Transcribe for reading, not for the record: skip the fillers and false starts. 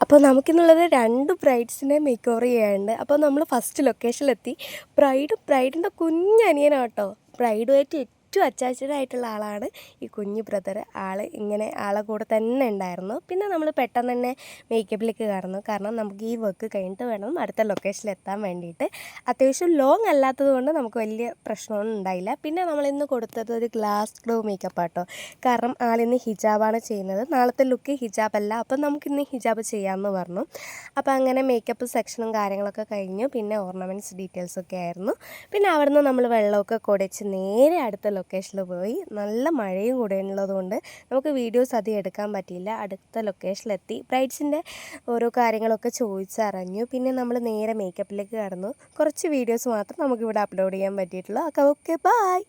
അപ്പോൾ നമുക്കിന്നുള്ളത് 2 ബ്രൈഡ്സിനെ make over ചെയ്യാനുണ്ട്. അപ്പോൾ നമ്മൾ ഫസ്റ്റ് ലൊക്കേഷനിലെത്തി. ബ്രൈഡിൻ്റെ കുഞ്ഞനിയനാട്ടോ. ബ്രൈഡുമായിട്ട് ഏറ്റവും അറ്റാച്ച്ഡ് ആയിട്ടുള്ള ആളാണ് ഈ കുഞ്ഞു ബ്രദർ. ആളെ കൂടെ തന്നെ ഉണ്ടായിരുന്നു. പിന്നെ നമ്മൾ പെട്ടെന്ന് തന്നെ മേക്കപ്പിലേക്ക് കടന്നു. കാരണം നമുക്ക് ഈ വർക്ക് കഴിഞ്ഞിട്ട് വേണം അടുത്ത ലൊക്കേഷനിൽ എത്താൻ വേണ്ടിയിട്ട്. അത്യാവശ്യം ലോങ് അല്ലാത്തത് കൊണ്ട് നമുക്ക് വലിയ പ്രശ്നമൊന്നും ഉണ്ടായില്ല. പിന്നെ നമ്മളിന്ന് കൊടുത്തത് ഒരു ഗ്ലാസ് ഗ്ലോ മേക്കപ്പ് ആട്ടോ. കാരണം ആളിന്ന് ഹിജാബാണ് ചെയ്യുന്നത്. നാളത്തെ ലുക്ക് ഹിജാബല്ല. അപ്പം നമുക്കിന്ന് ഹിജാബ് ചെയ്യാമെന്ന് പറഞ്ഞു. അപ്പോൾ അങ്ങനെ മേക്കപ്പ് സെക്ഷനും കാര്യങ്ങളൊക്കെ കഴിഞ്ഞു. പിന്നെ ഓർണമെൻറ്റ്സ് ഡീറ്റെയിൽസൊക്കെ ആയിരുന്നു. പിന്നെ അവിടുന്ന് നമ്മൾ വെള്ളമൊക്കെ കുടച്ച് നേരെ അടുത്ത ലൊക്കേഷനിൽ പോയി. നല്ല മഴയും കൂടെ ഉള്ളതുകൊണ്ട് നമുക്ക് വീഡിയോസ് അധികം എടുക്കാൻ പറ്റിയില്ല. അടുത്ത ലൊക്കേഷനിലെത്തി ബ്രൈഡ്സിൻ്റെ ഓരോ കാര്യങ്ങളൊക്കെ ചോദിച്ചറിഞ്ഞു. പിന്നെ നമ്മൾ നേരെ മേക്കപ്പിലേക്ക് കടന്നു. കുറച്ച് വീഡിയോസ് മാത്രം നമുക്കിവിടെ അപ്ലോഡ് ചെയ്യാൻ പറ്റിയിട്ടുള്ളൂ. Okay bye.